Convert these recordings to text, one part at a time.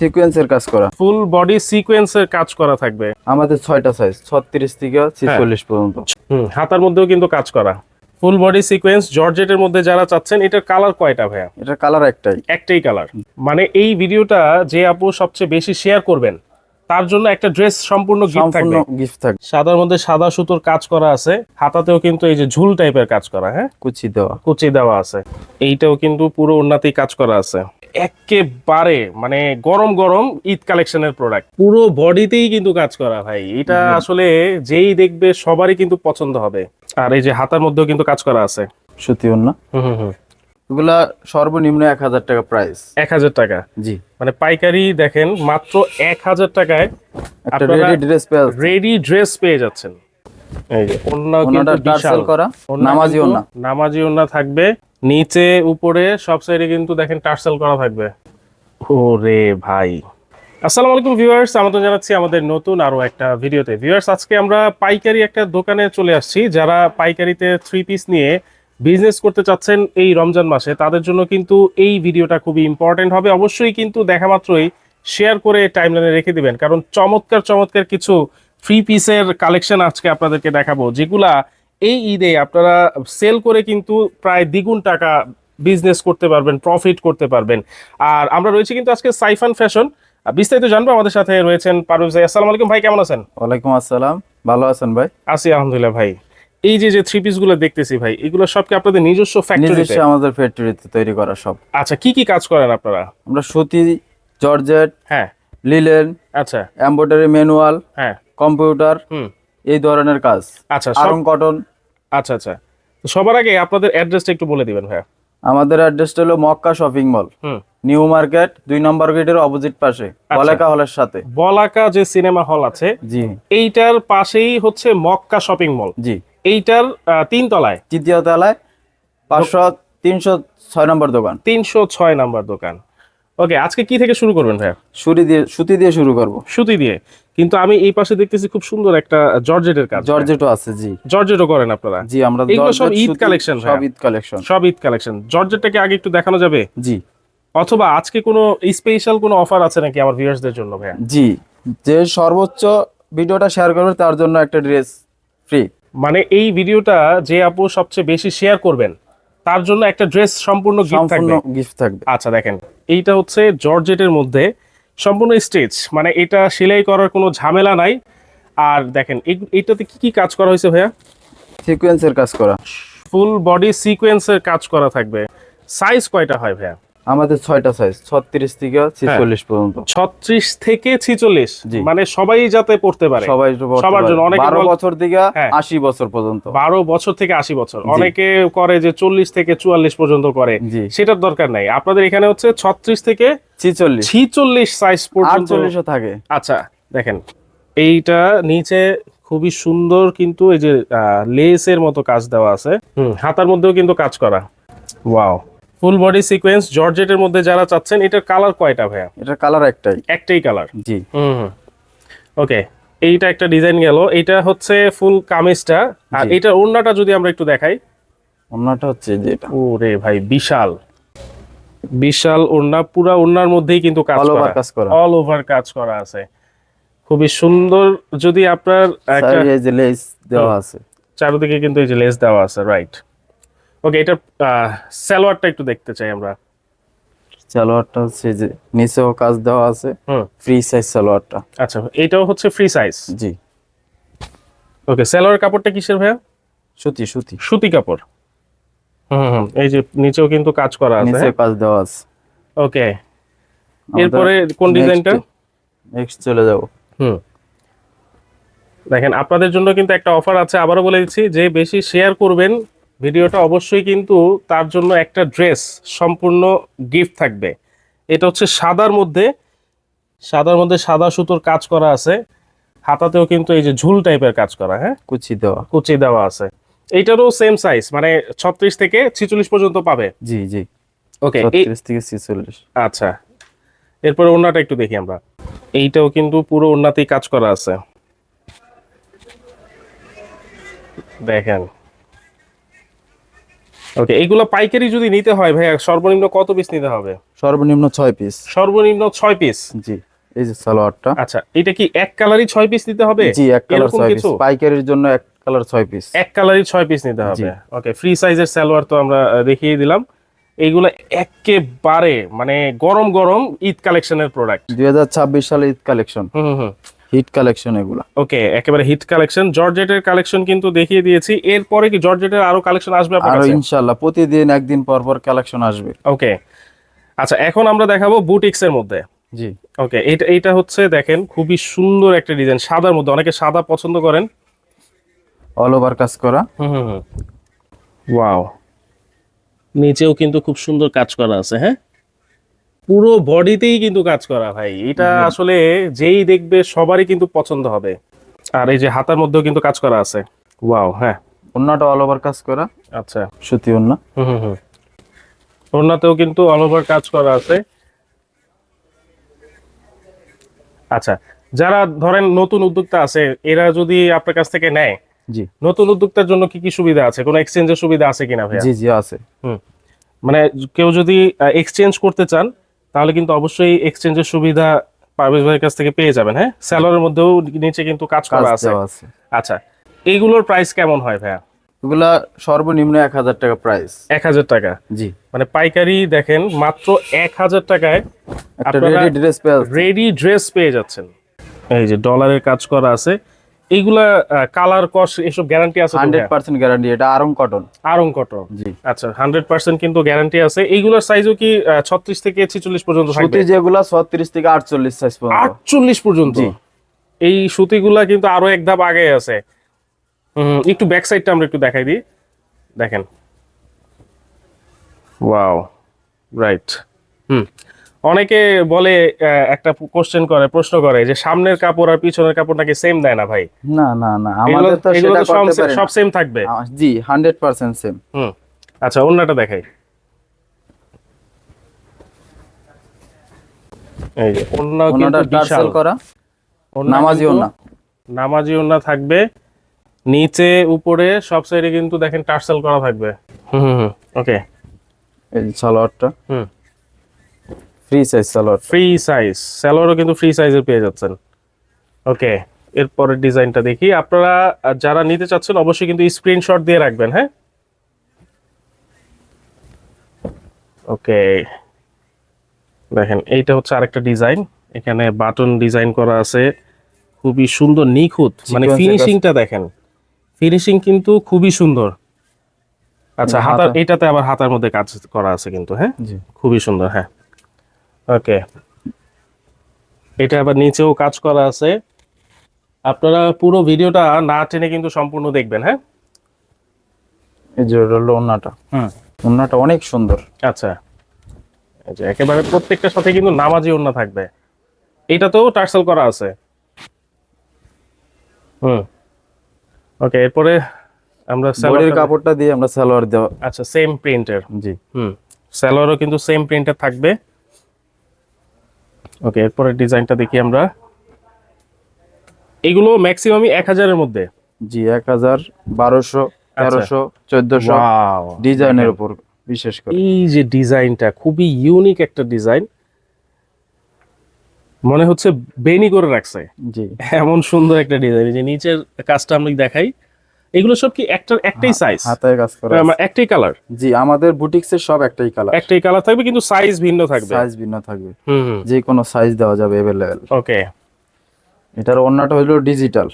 সিকোয়েন্সের কাজ করা, ফুল বডি সিকোয়েন্সের কাজ করা থাকবে। আমাদের 6টা সাইজ 36 থেকে 46 পর্যন্ত। হাতার মধ্যেও কিন্তু কাজ করা, ফুল বডি সিকোয়েন্স জর্জেটের মধ্যে যারা চাচ্ছেন। এটার কালার কয়টা ভাইয়া? এটা কালার একটাই। একটাই কালার। মানে এই ভিডিওটা যে আপু সবচেয়ে বেশি শেয়ার করবেন তার জন্য একটা ড্রেস সম্পূর্ণ গিফট থাকবে। গিফট থাকবে। সাদার মধ্যে সাদা সুতোর কাজ করা আছে, হাতাতেও কিন্তু এই যে ঝুল টাইপের কাজ করা, হ্যাঁ কুচি দেওয়া আছে। এইটাও কিন্তু পুরো উন্নতি কাজ করা আছে। একেবারে মানে গরম গরম ঈদ কালেকশনের প্রোডাক্ট, পুরো বডিতেই কিন্তু কাজ করা ভাই। এটা আসলে যেই দেখবে সবারই কিন্তু পছন্দ হবে। আর এই যে হাতার মধ্যেও কিন্তু কাজ করা আছে, সুতি ওন্না। এগুলা সর্বনিম্ন 1000 টাকা প্রাইস। 1000 টাকা? জি। মানে পাইকারি দেখেন মাত্র 1000 টাকায় একটা রেডি ড্রেস পেয়ে যাচ্ছেন। এই যে ওন্নাও কিন্তু বিশাল করা, নামাজি ওন্না। নামাজি ওন্না থাকবে, নিচে উপরে সব সাইডে কিন্তু দেখেন টার্সেল করা থাকবে। ওরে ভাই, আসসালামু আলাইকুম ভিউয়ার্স, আমন্ত্রণ জানাচ্ছি আমাদের নতুন আরো একটা ভিডিওতে। ভিউয়ার্স, আজকে আমরা পাইকারি একটা দোকানে চলে আসছি। যারা পাইকারিতে 3 পিস নিয়ে বিজনেস করতে চাচ্ছেন এই রমজান মাসে, তাদের জন্য কিন্তু এই ভিডিওটা খুবই ইম্পর্টেন্ট হবে। অবশ্যই কিন্তু দেখা মাত্রই শেয়ার করে টাইমলাইনে রেখে দিবেন, কারণ চমৎকার চমৎকার কিছু 3 পিসের কালেকশন আজকে আপনাদেরকে দেখাবো, যেগুলা এই ঈদে আপনারা সেল করে কিন্তু প্রায় দ্বিগুণ টাকা বিজনেস করতে পারবেন, প্রফিট করতে পারবেন। আর আমরা রয়েছি কিন্তু আজকে সাইফান ফ্যাশন। বিস্তারিত জানবো, আমাদের সাথে রয়েছেন পারভেজ ভাই। আসসালামু আলাইকুম ভাই, কেমন আছেন? ওয়ালাইকুম আসসালাম, ভালো আছেন ভাই? আছি আলহামদুলিল্লাহ ভাই। এই যে 3 পিস গুলো দেখতেছি ভাই, এগুলো সব কি আপনাদের নিজস্ব ফ্যাক্টরিতে? আমাদের ফ্যাক্টরিতে তৈরি করা সব। আচ্ছা, কি কি কাজ করেন আপনারা? আমরা সুতি, জর্জেট, হ্যাঁ, লিলেন, আচ্ছা, এমব্রয়ডারি, ম্যানুয়াল, হ্যাঁ, কম্পিউটার, এই ধরনের কাজ। আচ্ছা, আরং কটন। আচ্ছা আচ্ছা, তো সবার আগে আপনাদের অ্যাড্রেসটা একটু বলে দিবেন ভাই। আমাদের অ্যাড্রেসটা হলো Mecca shopping mall, new market 2 নম্বর গেটের অপোজিট পাশে, বলাকা হলের সাথে। বলাকা যে সিনেমা হল আছে, জি, এইটার পাশেই হচ্ছে মক্কা শপিং মল। জি, এইটার 3 তলায়, 3য় তলায় 306 নম্বর দোকান। 306 নম্বর দোকান। ওকে, আজকে কি থেকে শুরু করবেন ভাই? সুতি দিয়ে শুরু করব। সুতি দিয়ে, কিন্তু আমি এই পাশে দেখতেছি খুব সুন্দর একটা জর্জেটের কাজ। জর্জেটও আছে, জি। জর্জেটও করেন আপনারা? জি, আমরা এগুলো সব ঈদ কালেকশন ভাই? সব ঈদ কালেকশন। জর্জেটটাকে আগে একটু দেখানো যাবে? জি। অথবা আজকে কোনো স্পেশাল কোনো অফার আছে নাকি আমার ভিউয়ার্সদের জন্য ভাই? জি, যে সর্বোচ্চ ভিডিওটা শেয়ার করবে তার জন্য একটা ড্রেস ফ্রি। মানে এই ভিডিওটা যে আপু সবচেয়ে বেশি শেয়ার করবেন তার জন্য একটা ড্রেস সম্পূর্ণ গিফট থাকবে। আচ্ছা, দেখেন এইটা হচ্ছে জর্জেটের মধ্যে সম্পূর্ণ স্টিচ, মানে এটা সেলাই করার কোনো ঝামেলা নাই। আর দেখেন এইটাতে কি কি কাজ করা হয়েছে ভাইয়া? সিকোয়েন্সের কাজ করা, ফুল বডি সিকোয়েন্সের কাজ করা থাকবে। সাইজ কয়টা হয় ভাইয়া? আমাদের 6টা সাইজ 36 থেকে 46 পর্যন্ত। 36 থেকে 46, মানে সবাই যাতে পড়তে পারে, সবার জন্য। অনেকে 12 বছর থেকে 80 বছর পর্যন্ত। 12 বছর থেকে 80 বছর। অনেকে করে যে 40 থেকে 44 পর্যন্ত করে, সেটার দরকার নাই। আপনাদের এখানে হচ্ছে 36 থেকে 46 সাইজ পর্যন্ত 48 থাকে। আচ্ছা, দেখেন এইটা নিচে খুবই সুন্দর, কিন্তু এই যে লেসের মতো কাজ দেওয়া আছে। হাতার মধ্যেও কিন্তু কাজ করা। ওয়াও, ফুল বডি সিকোয়েন্স জর্জেটের মধ্যে যারা চাচ্ছেন। এটার কালার কয়টা ভাইয়া? এটার কালার একটাই কালার, জি। ওকে, এইটা একটা ডিজাইন গেল। এটা হচ্ছে ফুল কামিজটা। আর এটা ওড়নাটা যদি আমরা একটু দেখাই, ওড়নাটা হচ্ছে যেটা, ওরে ভাই, বিশাল বিশাল ওড়না। পুরা ওড়নার মধ্যেই কিন্তু কাজ করা, অল ওভার কাজ করা আছে, খুবই সুন্দর। যদি আপনার একটা লেস দেওয়া আছে চারদিকে, কিন্তু এই যে লেস দেওয়া আছে, রাইট। ওকে, এটা সালোয়ারটা একটু দেখতে চাই আমরা। সালোয়ারটা হচ্ছে যে নিচেও কাজ দেওয়া আছে, ফ্রি সাইজ সালোয়ারটা। আচ্ছা, এটাও হচ্ছে ফ্রি সাইজ, জি। ওকে, সালোয়ার কাপড়টা কিসের ভাইয়া? সুতি কাপড়। এই যে নিচেও কিন্তু কাজ করা আছে, নিচে কাজ দেওয়া আছে। ওকে, এরপরে কোন ডিজাইনটা? নেক্সট চলে যাব। দেখেন, আপনাদের জন্য কিন্তু একটা অফার আছে। আবারও বলে দিচ্ছি, যে বেশি শেয়ার করবেন ভিডিওটা, অবশ্যই কিন্তু তার জন্য একটা ড্রেস সম্পূর্ণ গিফট থাকবে। এটা হচ্ছে সাদার মধ্যে সাদা সুতোর কাজ করা আছে, হাতাতেও কিন্তু এই যে ঝুল টাইপের কাজ করা, হ্যাঁ কুচি দেওয়া আছে। এইটারও সেম সাইজ, মানে 36 থেকে 46 পর্যন্ত পাবে। জি জি, ওকে, 36 থেকে 46। আচ্ছা, এরপরে ওড়নাটা একটু দেখি আমরা। এইটাও কিন্তু পুরো ওড়নাতেই কাজ করা আছে, দেখেন। ওকে, এগুলো পাইকারি যদি নিতে হয় ভাইয়া সর্বনিম্ন কত পিস নিতে হবে? সর্বনিম্ন 6 পিস। সর্বনিম্ন 6 পিস। জি, এই যে সালোয়ারটা। আচ্ছা, এটা কি এক কালারই 6 পিস নিতে হবে? জি, এক কালার এরকম 6 পিস, কিছু? পাইকারির জন্য এক কালার 6 পিস। এক কালারই 6 পিস নিতে হবে। ওকে, ফ্রি সাইজের সালোয়ার তো আমরা দেখিয়ে দিলাম। এইগুলো একেবারে মানে গরম গরম ঈদ কালেকশনের প্রোডাক্ট। 2026 সালে ঈদ কালেকশন, হিট কালেকশন এগুলা। ওকে, একেবারে হিট কালেকশন। জর্জেটের কালেকশন কিন্তু দেখিয়ে দিয়েছি। এরপরে কি জর্জেটের আরো কালেকশন আসবে আপনার আর কাছে? ইনশাআল্লাহ প্রতিদিন একদিন পর পর কালেকশন আসবে। ওকে, আচ্ছা, এখন আমরা দেখাবো বুটিক্স এর মধ্যে। জি, ওকে, এইটা হচ্ছে দেখেন খুবই সুন্দর একটা ডিজাইন, সাদার মধ্যে। অনেকে সাদা পছন্দ করেন। অল ওভার কাজ করা। ওয়াও, নিচেও কিন্তু খুব সুন্দর কাজ করা আছে। হ্যাঁ, পুরো বডিতেই কিন্তু কাজ করা ভাই। এটা আসলে যেই দেখবে সবারই কিন্তু পছন্দ হবে। আর এই যে হাতার মধ্যেও কিন্তু কাজ করা আছে। ওয়াও, হ্যাঁ। ওন্নাটা অল ওভার কাজ করা, আচ্ছা, সুতি ওন্না। ওড়নাতেও কিন্তু অল ওভার কাজ করা আছে। আচ্ছা, যারা ধরেন নতুন উদ্যোক্তা আছে, এরা যদি আপনার কাছ থেকে নেয়, জি, নতুন উদ্যোক্তার জন্য কি কি সুবিধা আছে? কোনো এক্সচেঞ্জের সুবিধা আছে কিনা ভাইয়া? জি, জি আছে। মানে কেউ যদি এক্সচেঞ্জ করতে চান, তাহলে কিন্তু অবশ্যই এক্সচেঞ্জের সুবিধা পারভেজ ভাইয়ের কাছ থেকে পেয়ে যাবেন। হ্যাঁ, স্যালোয়ারের মধ্যেও নিচে কিন্তু কাজ কাজ করা আছে। দেওয়া আছে। আচ্ছা, এইগুলোর প্রাইস কেমন হয় ভাইয়া? এগুলা সর্বনিম্ন 1000 টাকা প্রাইস। 1000 টাকা। জি, মানে পাইকারি দেখেন মাত্র 1000 টাকায় একটা রেডি ড্রেস পেয়ে যাচ্ছে। রেডি ড্রেস পেয়ে যাচ্ছেন। এই যে ডলারের কাজ করা আছে। এইগুলা কালার কস এসব গ্যারান্টি আছে তো ভাইয়া? 100% গ্যারান্টি, এটা আরং কটন। আরং কটন। জি, আচ্ছা, 100% কিন্তু গ্যারান্টি আছে। এইগুলোর সাইজও কি 36 থেকে 46 পর্যন্ত থাকবে? সুতি যেগুলা 36 থেকে 48 সাইজ পর্যন্ত। 48 পর্যন্ত? জি। এই সুতিগুলা কিন্তু আরো এক ধাপ আগে আছে। একটু ব্যাক সাইডটা আমরা একটু দেখাই দিই। দেখেন, ওয়াও, রাইট। অনেকে বলে একটা প্রশ্ন করে যে সামনের কাপড় আর পিছনের কাপড় নাকি সেম দেয় না ভাই। না না না, আমাদের তো এগুলো সেটা তো করতে পারি সব না। সেম থাকবে। জি, 100% সেম। আচ্ছা, ওড়নাটা দেখাই। এই যে ওড়না ওনাটা কিন্তু বিশাল টার্সেল করা, ওড়না নামাজি কিন্তু ওনা। নামাজি ওড়না থাকবে। নিচে উপরে সব সাইডে কিন্তু দেখেন টার্সেল করা থাকবে। ওকে, এই যে সালোয়ারটা হুম free size salwar. Free size সালোয়ারও কিন্তু ফ্রি সাইজের পেয়ে যাচ্ছেন। ওকে, এরপরের ডিজাইনটা দেখি। আপনারা যারা নিতে চাচ্ছেন অবশ্যই কিন্তু স্ক্রিনশট দিয়ে রাখবেন। হ্যাঁ, ওকে, দেখেন এইটা হচ্ছে আরেকটা ডিজাইন। এখানে বাটন ডিজাইন করা আছে, খুবই সুন্দর নিখুঁত। মানে Sequence এর ফিনিশিংটা দেখেন, ফিনিশিং কিন্তু খুবই সুন্দর। আচ্ছা, হাতার এটাতে আবার হাতার মধ্যে কাজ করা আছে কিন্তু। হ্যাঁ, জি, খুবই সুন্দর। হ্যাঁ, ওকে, এটা আবার নিচেও কাজ করা আছে। আপনারা পুরো ভিডিওটা না টেনে কিন্তু সম্পূর্ণ দেখবেন। হ্যাঁ, এই যে হলো ওন্নাটা। ওন্নাটা অনেক সুন্দর। আচ্ছা, এই যে একেবারে প্রত্যেকটার সাথে কিন্তু নামাজি ওড়না থাকবে। এটাতেও টার্সেল করা আছে। ওকে, এরপরে আমরা বডির কাপড়টা দিয়ে আমরা সালোয়ার দেওয়া। আচ্ছা, সেম প্রিন্টের। জি, সালোয়ারও কিন্তু সেম প্রিন্টের থাকবে। ওকে, এরপরে ডিজাইনটা দেখি আমরা। এগুলো ম্যাক্সিমামই 1000-এর মধ্যে। জি, 1000, 1200, 1300, 1400 ওয়াও, ডিজাইনের উপর বিশেষ করে। এই যে ডিজাইনটা খুবই ইউনিক একটা ডিজাইন, মনে হচ্ছে বেনি করে রাখছে। জি, এমন সুন্দর একটা ডিজাইন। যে নিচের কাজটা আমরা দেখাই। এগুলো সব কি একটাই সাইজ? হাতায় কাজ করা আছে। একটাই কালার? জি, আমাদের বুটিক্সের সব একটাই কালার। একটাই কালার থাকবে কিন্তু সাইজ ভিন্ন থাকবে। সাইজ ভিন্ন থাকবে। যে কোনো সাইজ দেওয়া যাবে अवेलेबल। ওকে, এটার ওন্নাটা হলো ডিজিটাল।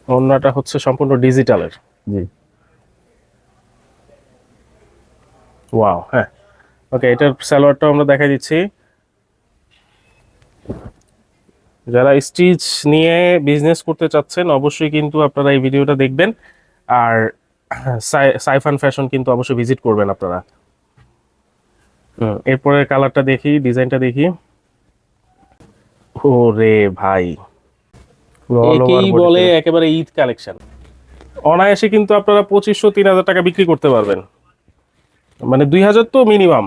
ওড়নাটা হচ্ছে সম্পূর্ণ ডিজিটালের। জি, ওয়াও, হ্যাঁ। ওকে, এটার সালোয়ারটা আমরা দেখাই দিচ্ছি। যারা স্টিচ নিয়ে বিজনেস করতে চাচ্ছেন অবশ্যই কিন্তু আপনারা এই ভিডিওটা দেখবেন। আর সাইফান ফ্যাশন কিন্তু অবশ্যই ভিজিট করবেন আপনারা। এরপরের কালারটা দেখি, ডিজাইনটা দেখি। ওরে ভাই, একেই বলে একেবারে ঈদ কালেকশন। অনায়াসে কিন্তু আপনারা 2500-3000 টাকা বিক্রি করতে পারবেন। মানে 2000 তো মিনিমাম।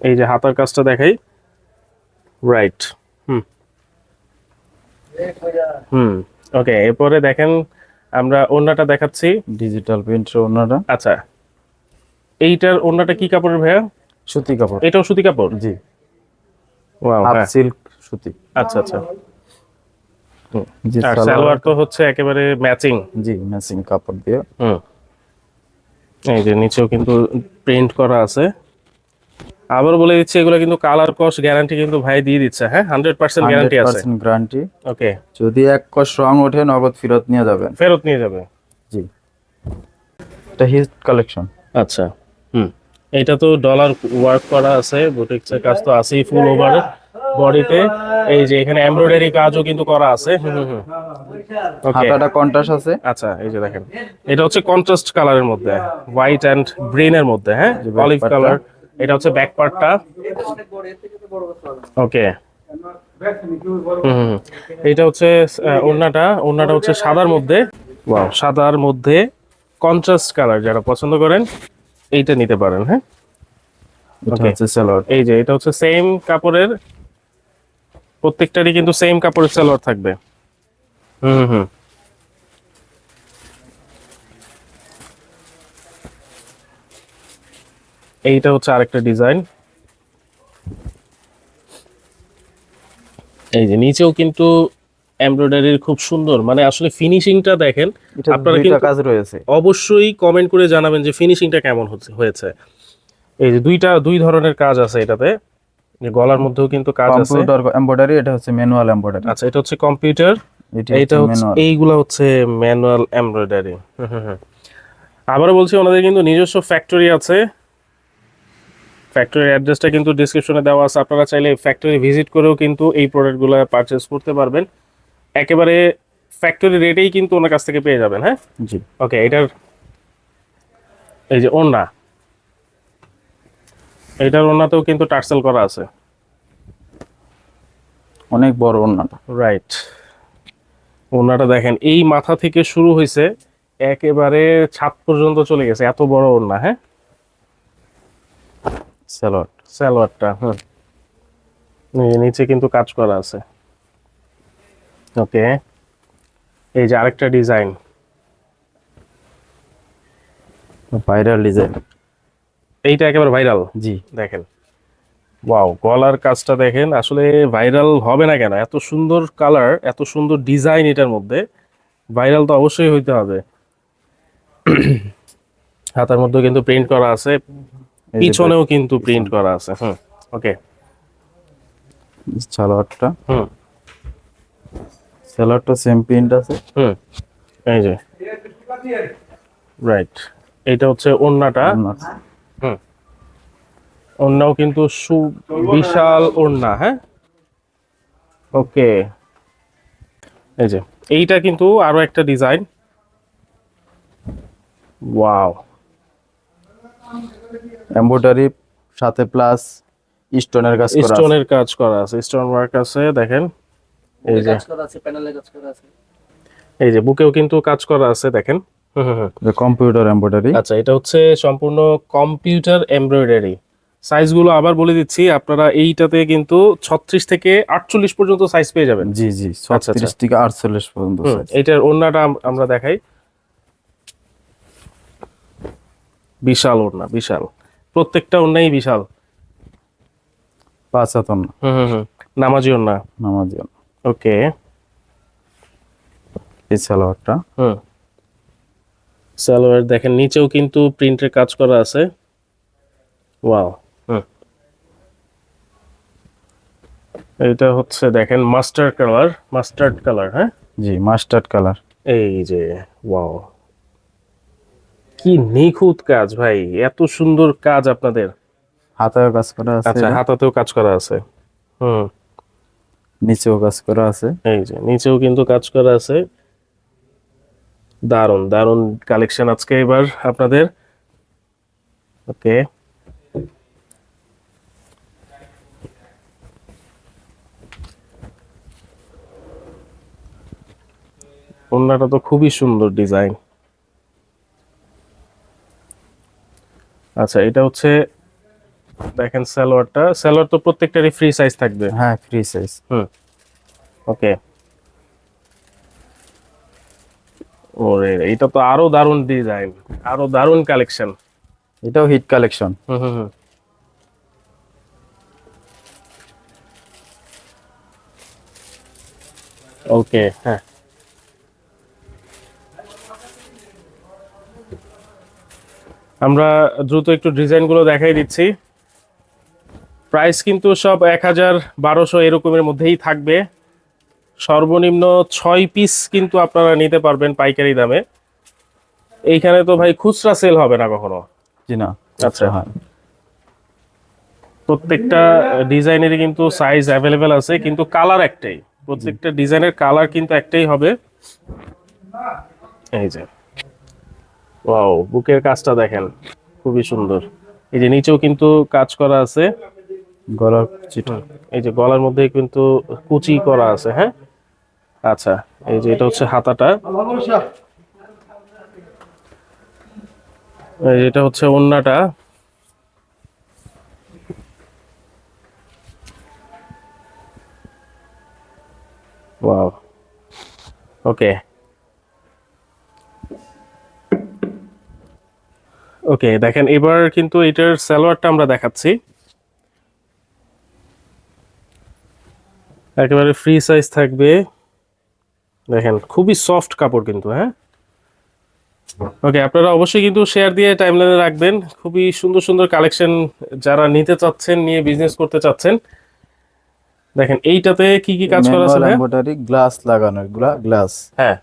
এই যে হাতার কাজটা দেখাই। রাইট। ওকে, এরপরে দেখেন আমরা ওড়নাটা দেখাচ্ছি। ডিজিটাল প্রিন্টের ওড়নাটা, আচ্ছা, এইটার ওড়নাটা কি কাপড়ের ভাইয়া? সুতি কাপড়। এটাও সুতি কাপড়? জি, ওয়াও, হাফ হ্যাঁ। সিল্ক সুতি। আচ্ছা আচ্ছা। জি, আর সালোয়ার তো হচ্ছে একেবারে ম্যাচিং। জি, ম্যাচিং কাপড় দিয়ে। হুম, এই যে নিচেও কিন্তু প্রিন্ট করা আছে। আবার বলে দিচ্ছি, এগুলো কিন্তু কালার কস গ্যারান্টি কিন্তু ভাই দিয়ে দিচ্ছে। হ্যাঁ, 100% গ্যারান্টি আছে। 100% গ্যারান্টি। ওকে, যদি এক কস রং ওঠে নগদ ফেরত নিয়ে যাবেন। ফেরত নিয়ে যাবে। জি, এটা হিট কালেকশন। আচ্ছা, হুম, এটা তো ডলার ওয়ার্ক করা আছে, বুটিক্সের কাজ তো আছেই ফুল ওভার বডিতে। এই যে এখানে এমব্রয়ডারি কাজও কিন্তু করা আছে। ওকে, হাতাটা কন্ট্রাস্ট আছে। আচ্ছা, এই যে দেখেন, এটা হচ্ছে কন্ট্রাস্ট কালারের মধ্যে, হোয়াইট অ্যান্ড গ্রিনের মধ্যে। হ্যাঁ, back অলিভ part টা। কালার। এটা হচ্ছে ব্যাক পার্টটা। ওকে, এটা হচ্ছে ওড়নাটা হচ্ছে সাদার মধ্যে। ওয়াও, সাদার মধ্যে কন্ট্রাস্ট কালার যারা পছন্দ করেন এইটা নিতে পারেন। হ্যাঁ, এটা Okay. হচ্ছে সালোয়ার। এই যে এটা হচ্ছে সেম কাপড়ের, প্রত্যেকটারই কিন্তু সেম কাপড়ের সালোয়ার থাকবে। হুম। এইটা হচ্ছে আরেকটা ডিজাইন। এই যে নিচেও কিন্তু এমব্রয়ডারির খুব সুন্দর, মানে আসলে ফিনিশিংটা দেখেন। এটা আপনারা দুইটা কিন্তু কাজ রয়েছে। অবশ্যই কমেন্ট করে জানাবেন যে ফিনিশিংটা কেমন হয়েছে। এই যে দুই ধরনের কাজ আছে এটাতে, যে গলার মধ্যেও কিন্তু কাজ আছে। কম্পিউটার এমব্রয়ডারি, এটা হচ্ছে ম্যানুয়াল এমব্রয়ডারি। আচ্ছা, এটা হচ্ছে কম্পিউটার, এইটা হচ্ছে ম্যানুয়াল। এইগুলা হচ্ছে ম্যানুয়াল এমব্রয়ডারি। আবারও বলছি, ওনাদের কিন্তু নিজস্ব ফ্যাক্টরি আছে। ফ্যাক্টরির অ্যাড্রেসটা কিন্তু ডেসক্রিপশনে দেওয়া আছে, আপনারা চাইলে ফ্যাক্টরি ভিজিট করেও কিন্তু এই প্রোডাক্টগুলো পারচেজ করতে পারবেন। একেবারে ফ্যাক্টরি রেটেই কিন্তু ওনার কাছ থেকে পেয়ে যাবেন। হ্যাঁ, জি, ওকে, এটার এই যে ওড়না, এটার ওড়নাতেও কিন্তু টার্সেল করা আছে। অনেক বড় ওড়নাটা। রাইট, ওড়নাটা দেখেন, এই মাথা থেকে শুরু হয়েছে একেবারে ছাদ পর্যন্ত চলে গেছে, এত বড় ওড়না। হ্যাঁ, সালোয়ার। সালোয়ারটা, এই যে নিচে কিন্তু কাজ করা আছে। ওকে, এই যে আরেকটা ডিজাইন, ভাইরাল ডিজাইন। এইটা একেবারে ভাইরাল। জি, দেখেন, ওয়াও, গলার কাজটা দেখেন, আসলে ভাইরাল হবে না কেন? এত সুন্দর কালার, এত সুন্দর ডিজাইন, এটার মধ্যে ভাইরাল তো অবশ্যই হইতে হবে। হাতার মধ্যে কিন্তু প্রিন্ট করা আছে, এই যে পিছনেও কিন্তু প্রিন্ট করা আছে। ওকে, সালোয়ারটা। হুম সালোয়ারটা সেম প্রিন্ট আছে। এই যে রাইট, এইটা হচ্ছে ওড়নাটা। ওড়নাও কিন্তু বিশাল ওড়না। হ্যাঁ, ওকে, এই যে এইটা কিন্তু আরো একটা ডিজাইন। ওয়াও, এমব্রয়ডারি সাথে প্লাস স্টোনের কাজ করা আছে। স্টোনের কাজ করা আছে, স্টোন ওয়ার্ক আছে। দেখেন, এই যে এই যে বুকেও কিন্তু কাজ করা আছে। দেখেন, কম্পিউটার এমব্রয়ডারি। আচ্ছা, এটা হচ্ছে সম্পূর্ণ কম্পিউটার এমব্রয়ডারি। সাইজগুলো আবার বলে দিচ্ছি, আপনারা এইটাতে কিন্তু 36 থেকে 48 পর্যন্ত সাইজ পেয়ে যাবেন। জি জি, 36 থেকে 48 পর্যন্ত size। এইটার ওড়নাটা আমরা দেখাই। বিশাল ওড়না, বিশাল, প্রত্যেকটা ওড়নাই বিশাল। 5 হাত ওড়না। নামাজি ওড়না। নামাজি। ওকে, এই সালোয়ারটা। সালোয়ার দেখেন, নিচেও কিন্তু প্রিন্টের কাজ করা আছে। ওয়াও, এটা হচ্ছে দেখেন মাস্টার্ড কালার। হ্যাঁ, জি, মাস্টার্ড কালার। এই যে ওয়াও, কি নিখুঁত কাজ ভাই, এত সুন্দর কাজ আপনাদের। হাতায়ও কাজ করা আছে। আচ্ছা, হাতাতেও কাজ করা আছে। নিচেও কাজ করা আছে। এই যে নিচেও কিন্তু কাজ করা আছে। দারুন দারুন কালেকশন আজকে এবার আপনাদের। ওকে, ওড়নাটা তো খুবই সুন্দর ডিজাইন। আচ্ছা, এটা হচ্ছে দেখেন সালোয়ার তো প্রত্যেকটারই ফ্রি সাইজ থাকবে। হ্যাঁ, ফ্রি সাইজ। ওকে, ওরে এটা তো আরো দারুণ ডিজাইন, আরো দারুণ কালেকশন। এটাও হিট কালেকশন। হুম হুম হুম। ওকে, হ্যাঁ। আমরা দ্রুত একটু ডিজাইনগুলো দেখাই দিচ্ছি। প্রাইস কিন্তু সব 1000-1200 এরকমের মধ্যেই থাকবে। সর্বনিম্ন 6 পিস কিন্তু আপনারা নিতে পারবেন পাইকারি দামে। এইখানে তো ভাই খুচরা সেল হবে না কখনো। জি না। আচ্ছা। হয়। প্রত্যেকটা ডিজাইনেরই কিন্তু সাইজ অ্যাভেলেবেল আছে, কিন্তু কালার একটাই। প্রত্যেকটা ডিজাইনের কালার কিন্তু একটাই হবে। এই যে ওয়াও, বুকের কাজটা দেখেন, খুবই সুন্দর। এই যে নিচেও কিন্তু কাজ করা আছে। গলার চিটা। এই যে গলার মধ্যে কিন্তু কুচি করা আছে, হ্যাঁ। আচ্ছা, এই যে এটা হচ্ছে হাতাটা, এই যে এটা হচ্ছে ওড়নাটা। ওয়াও, ওকে ওকে। দেখেন এবার কিন্তু এটার সালোয়ারটা আমরা দেখাচ্ছি। একেবারে ফ্রি সাইজ থাকবে। দেখেন খুবই সফট কাপড় কিন্তু, হ্যাঁ। ওকে, আপনারা অবশ্যই কিন্তু শেয়ার দিয়ে টাইমলাইনে রাখবেন। খুবই সুন্দর সুন্দর কালেকশন যারা নিতে চাচ্ছেন, নিয়ে বিজনেস করতে চাচ্ছেন। দেখেন এইটাতে কি কি কাজ করা আছে, ম্যানুয়াল হ্যাঁ? এমব্রয়ডারি গ্লাস লাগানো, এগুলা গ্লাস। হ্যাঁ,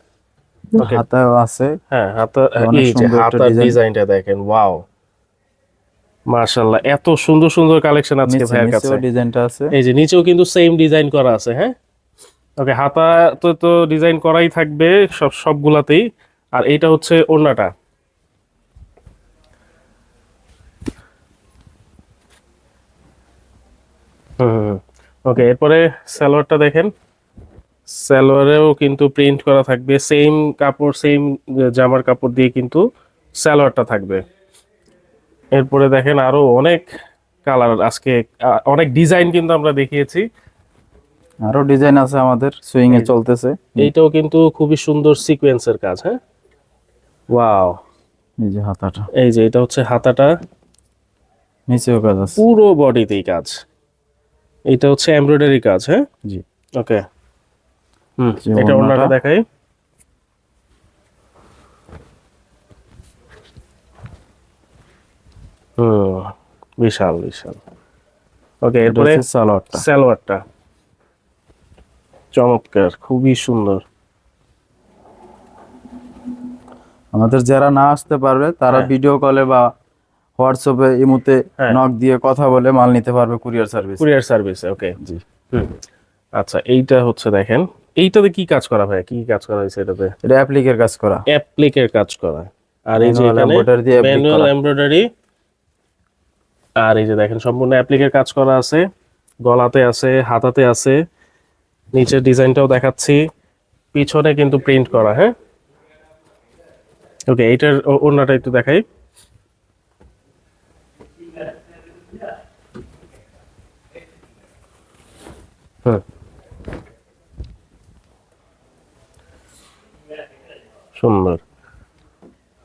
ওকে। হাতাও আছে। হ্যাঁ, হাতা, অনেক এই যে সুন্দর একটা হাতার ডিজাইন। ডিজাইনটা দেখেন, ওয়াও, মাশাআল্লাহ। এত সুন্দর সুন্দর কালেকশন আজকে ভাইয়ের কাছে। নিচেও ডিজাইনটা আছে। এই যে নিচেও কিন্তু সেম ডিজাইন করা আছে, হ্যাঁ। ওকে, হাতা তো তো ডিজাইন করাই থাকবে সবগুলাতেই। আর এইটা হচ্ছে ওড়নাটা। হুম, ওকে। এরপরে সালোয়ারটা দেখেন, সালোয়ারেও কিন্তু প্রিন্ট করা থাকবে, সেম কাপড়, সেম জামার কাপড় দিয়ে কিন্তু সালোয়ারটা থাকবে। এরপরে দেখেন আরো অনেক কালার আজকে, অনেক ডিজাইন কিন্তু আমরা দেখিয়েছি। আরো ডিজাইন আছে আমাদের সুইং এ চলতেছে। এইটাও কিন্তু খুবই সুন্দর সিকোয়েন্সের কাজ, হ্যাঁ। ওয়াও, এই যে হাতাটা, এই যে এটা হচ্ছে হাতাটা, নিচেও কাজ আছে। পুরো বডিতেই কাজ। এটা হচ্ছে এমব্রয়ডারি কাজ, হ্যাঁ। জি। ওকে, হুম। যে এটা ওড়নাটা ওড়নাটা। দেখাই। হুম, বিশাল বিশাল। ওকে, এটা এরপরে হচ্ছে সালোয়ারটা। সালোয়ারটা চমৎকার, খুবই সুন্দর। আমাদের যারা না আসতে পারবে তারা হ্যাঁ। ভিডিও কলে বা হোয়াটসঅ্যাপে ইমুতে হ্যাঁ। নক দিয়ে কথা বলে মাল নিতে পারবে কুরিয়ার সার্ভিস। কুরিয়ার সার্ভিসে, ওকে। জি। হুম। আচ্ছা, এইটা হচ্ছে দেখেন, এইটাতে কি কাজ করা ভাই, কি কাজ করা হয়েছে এটাতে? এটা অ্যাপ্লিকের কাজ করা। অ্যাপ্লিকের কাজ করা। আর এই যে Manual এখানে embroidery দিয়ে applique ম্যানুয়াল করা। এমব্রয়ডারি। আর এই যে দেখেন সম্পূর্ণ অ্যাপ্লিকের কাজ করা আছে, গলাতে আছে, হাতাতে আছে। নিচের ডিজাইনটাও দেখাচ্ছি, পিছনে কিন্তু প্রিন্ট করা, হ্যাঁ। ওকে, এইটার ওড়নাটা একটু দেখাই। হুম, সুন্দর,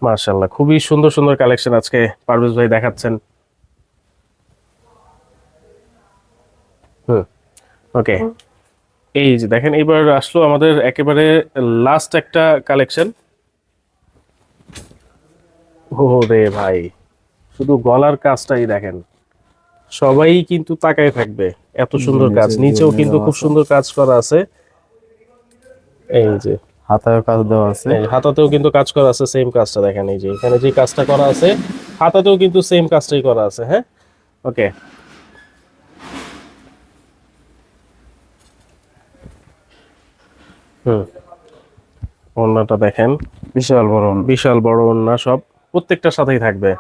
মাশাআল্লাহ। খুবই সুন্দর সুন্দর কালেকশন আজকে পারভেজ ভাই দেখাচ্ছেন। হুম, ওকে। এই যে দেখেন এবার আসলো আমাদের একেবারে লাস্ট একটা কালেকশন। ও রে ভাই, শুধু গলার কাজটাই দেখেন, সবাই কিন্তু তাকায় থাকবে, এত সুন্দর কাজ। নিচে নিচেও জমিয়ে কিন্তু দেওয়া খুব আছে। সুন্দর কাজ করা আছে। এই যে হাতায়ও কাজ দেওয়া আছে। এই হাতাতেও কিন্তু কাজ করা আছে, সেম কাজটা দেখেন। এই যে এখানে যে কাজটা করা আছে, হাতাতেও কিন্তু সেম কাজটাই করা আছে, হ্যাঁ। ওকে, হুম। ওড়নাটা দেখেন, বিশাল বড় ওড়না। বিশাল বড় ওড়না, সব প্রত্যেকটার সাথেই থাকবে।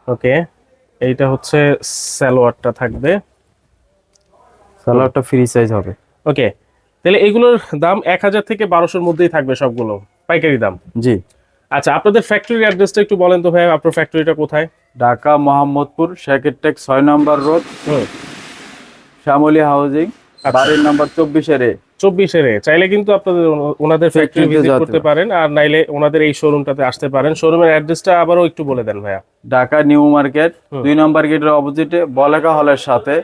ওকে, এইটা হচ্ছে সালোয়ারটা থাকবে। সালোয়ারটা ফ্রি সাইজ হবে। ওকে, তাহলে এগুলোর দাম 1000 থেকে 1200-র মধ্যেই থাকবে সবগুলো, পাইকারি দাম। জি। আচ্ছা, আপনাদের ফ্যাক্টরির অ্যাড্রেসটা একটু বলেন তো ভাই, আপনার ফ্যাক্টরিটা কোথায়? ঢাকা মোহাম্মদপুর শেখের টেক 6 নম্বর রোড, হুম, শ্যামলী হাউজিং, বাড়ির নাম্বার 24-এর। 24-এর চাইলে কিন্তু আপনাদের ওনাদের ফ্যাক্টরি Factory তে ভিজিট যেতে করতে পারেন, আর নাইলে ওনাদের এই শোরুমটাতে আসতে পারেন। শোরুমের অ্যাড্রেসটা আবারও একটু বলে দেন ভাইয়া। ঢাকা নিউ মার্কেট 2 নম্বর গেটের অপোজিটে বলেকা হলের সাথে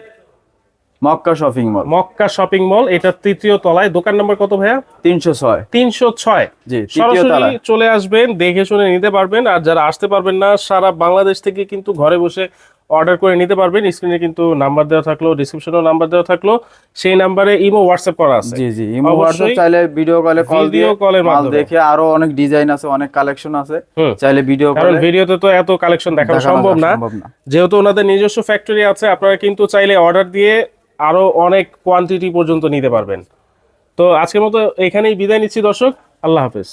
Mecca shopping mall, Mecca shopping mall, এটা 3য় তলায়। দোকান নাম্বার কত ভাইয়া? 306। 306। জি, তৃতীয় সরাসরি তলায়। চলে আসবেন, দেখে শুনে নিতে পারবেন। আর যারা আসতে পারবেন না, সারা বাংলাদেশ থেকে কিন্তু ঘরে বসে অর্ডার করে নিতে পারবেন। স্ক্রিনে কিন্তু নাম্বার দেওয়া থাকলো, ডিসক্রিপশনেও নাম্বার দেওয়া থাকলো, সেই নাম্বারে ইমো হোয়াটসঅ্যাপ করা আছে। জি জি, ইমো অবশ্যই হোয়াটসঅ্যাপ, চাইলে ভিডিও কলে কল দিয়ে ভিডিও কলের মাল মাধ্যমে। দেখে, আরো অনেক ডিজাইন আছে, অনেক কালেকশন আছে, হুম। চাইলে ভিডিও কারণ কলে ভিডিওতে তো এত কালেকশন দেখানো সম্ভব না, যেহেতু ওনাদের নিজস্ব ফ্যাক্টরি আছে। আপনারা কিন্তু চাইলে অর্ডার দিয়ে আরো অনেক কোয়ান্টিটি পর্যন্ত নিতে পারবেন। তো আজকের মতো এখানেই বিদায় নিচ্ছি দর্শক, আল্লাহ হাফেজ।